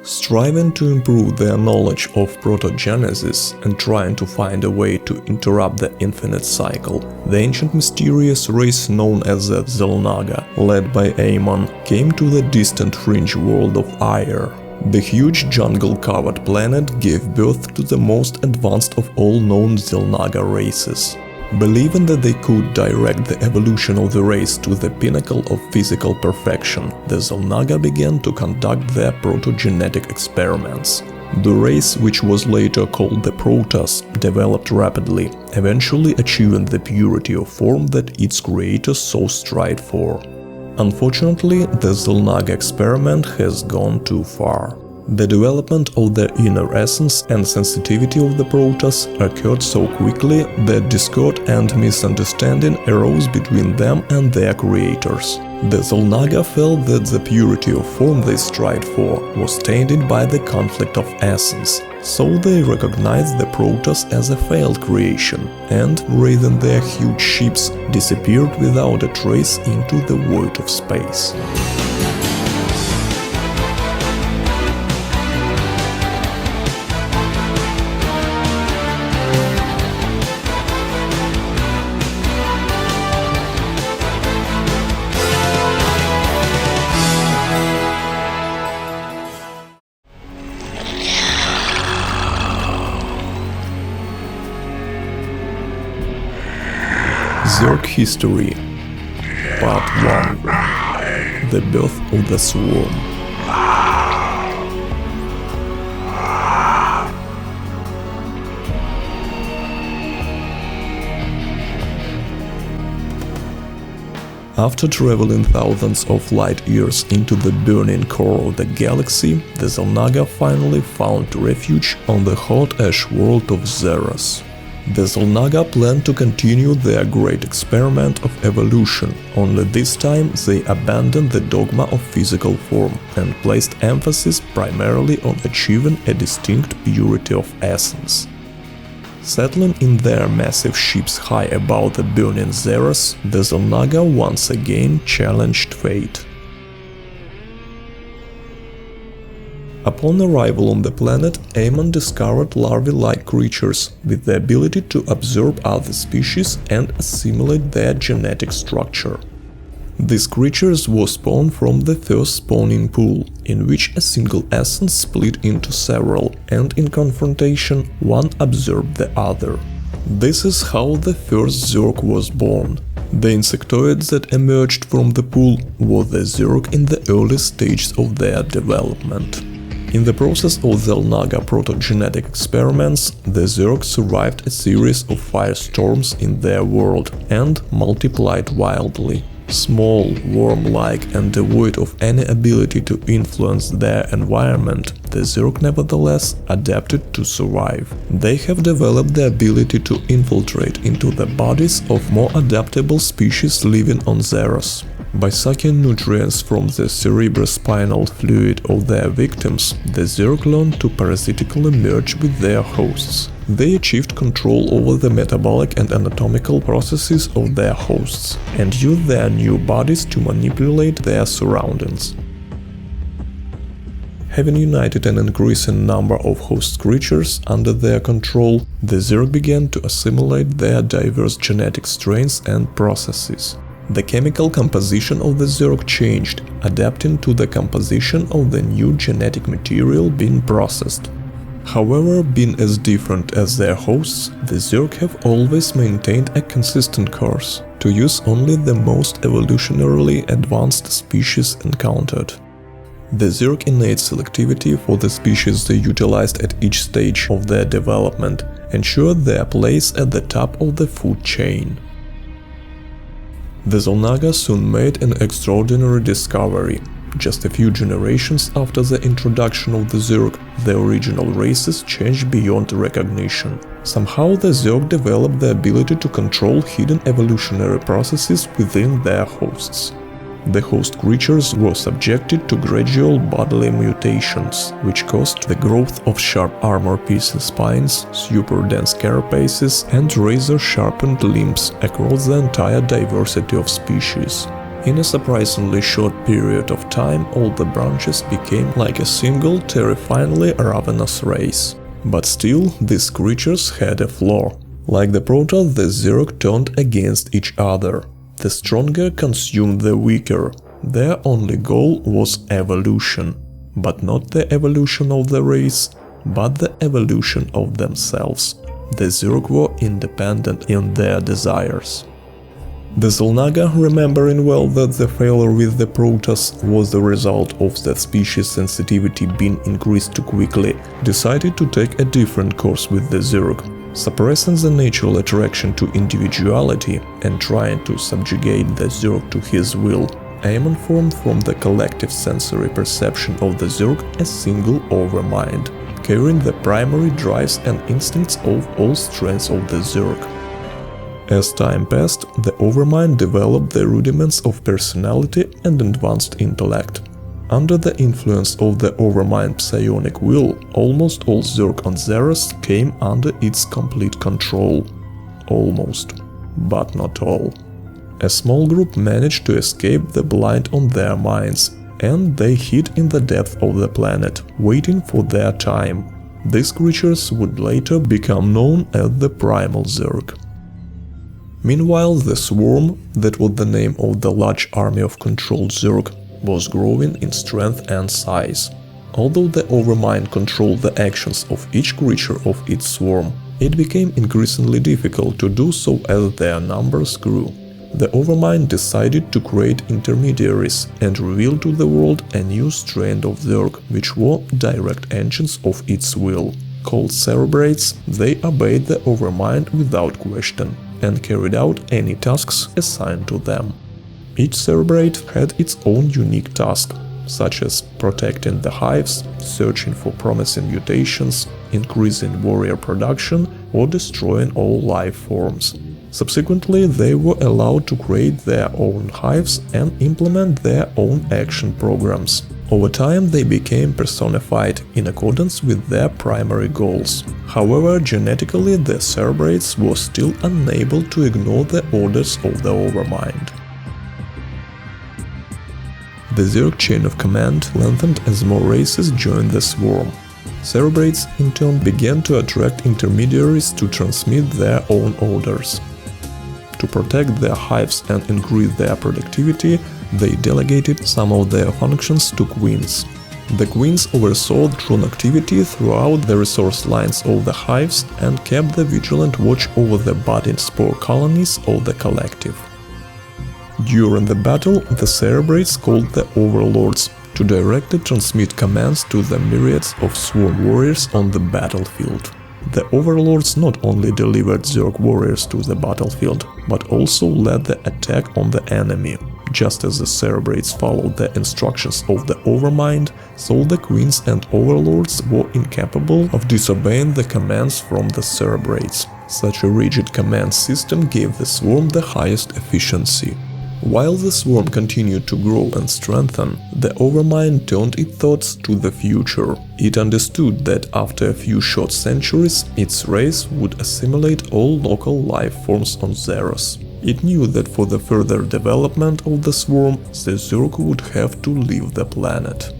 Striving to improve their knowledge of protogenesis and trying to find a way to interrupt the infinite cycle, the ancient mysterious race known as the xel'naga, led by Amon, came to the distant fringe world of Ire. The huge jungle-covered planet gave birth to the most advanced of all known xel'naga races. Believing that they could direct the evolution of the race to the pinnacle of physical perfection, the xel'naga began to conduct their protogenetic experiments. The race, which was later called the Protoss, developed rapidly, eventually achieving the purity of form that its creators so strived for. Unfortunately, the xel'naga experiment has gone too far. The development of their inner essence and sensitivity of the Protoss occurred so quickly that discord and misunderstanding arose between them and their creators. The xel'naga felt that the purity of form they strived for was tainted by the conflict of essence, so they recognized the Protoss as a failed creation and, raising their huge ships, disappeared without a trace into the void of space. Zerg History Part 1 The Birth of the Swarm. After traveling thousands of light years into the burning core of the galaxy, the xel'naga finally found refuge on the hot ash world of Xeros. The xel'naga planned to continue their great experiment of evolution, only this time they abandoned the dogma of physical form and placed emphasis primarily on achieving a distinct purity of essence. Settling in their massive ships high above the burning Xeros, the xel'naga once again challenged fate. Upon arrival on the planet, Amon discovered larvae-like creatures with the ability to absorb other species and assimilate their genetic structure. These creatures were spawned from the first spawning pool, in which a single essence split into several, and in confrontation one absorbed the other. This is how the first Zerg was born. The insectoids that emerged from the pool were the Zerg in the early stages of their development. In the process of xel'naga protogenetic experiments, the Zerg survived a series of firestorms in their world and multiplied wildly. Small, worm-like and devoid of any ability to influence their environment, the Zerg nevertheless adapted to survive. They have developed the ability to infiltrate into the bodies of more adaptable species living on Xeros. By sucking nutrients from the cerebrospinal fluid of their victims, the Zerg learned to parasitically merge with their hosts. They achieved control over the metabolic and anatomical processes of their hosts, and used their new bodies to manipulate their surroundings. Having united an increasing number of host creatures under their control, the Zerg began to assimilate their diverse genetic strains and processes. The chemical composition of the Zerg changed, adapting to the composition of the new genetic material being processed. However, being as different as their hosts, the Zerg have always maintained a consistent course, to use only the most evolutionarily advanced species encountered. The Zerg innate selectivity for the species they utilized at each stage of their development ensured their place at the top of the food chain. The xel'naga soon made an extraordinary discovery. Just a few generations after the introduction of the Zerg, the original races changed beyond recognition. Somehow the Zerg developed the ability to control hidden evolutionary processes within their hosts. The host creatures were subjected to gradual bodily mutations, which caused the growth of sharp armor-piercing spines, super-dense carapaces, and razor-sharpened limbs across the entire diversity of species. In a surprisingly short period of time, all the branches became like a single, terrifyingly ravenous race. But still, these creatures had a flaw. Like the Protoss, the Zerg turned against each other. The stronger consumed the weaker. Their only goal was evolution. But not the evolution of the race, but the evolution of themselves. The Zerg were independent in their desires. The xel'naga, remembering well that the failure with the Protoss was the result of that species sensitivity being increased too quickly, decided to take a different course with the Zerg. Suppressing the natural attraction to individuality and trying to subjugate the Zerg to his will, Amon formed from the collective sensory perception of the Zerg a single Overmind, carrying the primary drives and instincts of all strands of the Zerg. As time passed, the Overmind developed the rudiments of personality and advanced intellect. Under the influence of the Overmind psionic will, almost all Zerg on Xeros came under its complete control. Almost, but not all. A small group managed to escape the blind on their minds, and they hid in the depth of the planet, waiting for their time. These creatures would later become known as the Primal Zerg. Meanwhile, the Swarm, that was the name of the large army of controlled Zerg, was growing in strength and size. Although the Overmind controlled the actions of each creature of its swarm, it became increasingly difficult to do so as their numbers grew. The Overmind decided to create intermediaries and reveal to the world a new strain of Zerg, which were direct engines of its will. Called Cerebrates, they obeyed the Overmind without question and carried out any tasks assigned to them. Each Cerebrate had its own unique task, such as protecting the hives, searching for promising mutations, increasing warrior production, or destroying all life forms. Subsequently, they were allowed to create their own hives and implement their own action programs. Over time, they became personified in accordance with their primary goals. However, genetically, the Cerebrates were still unable to ignore the orders of the Overmind. The Zerg chain of command lengthened as more races joined the swarm. Cerebrates, in turn, began to attract intermediaries to transmit their own orders. To protect their hives and increase their productivity, they delegated some of their functions to queens. The queens oversaw drone activity throughout the resource lines of the hives and kept the vigilant watch over the budding spore colonies of the collective. During the battle, the Cerebrates called the Overlords to directly transmit commands to the myriads of swarm warriors on the battlefield. The Overlords not only delivered Zerg warriors to the battlefield, but also led the attack on the enemy. Just as the Cerebrates followed the instructions of the Overmind, so the Queens and Overlords were incapable of disobeying the commands from the Cerebrates. Such a rigid command system gave the swarm the highest efficiency. While the swarm continued to grow and strengthen, the Overmind turned its thoughts to the future. It understood that after a few short centuries, its race would assimilate all local life forms on Xeros. It knew that for the further development of the swarm, the Zerg would have to leave the planet.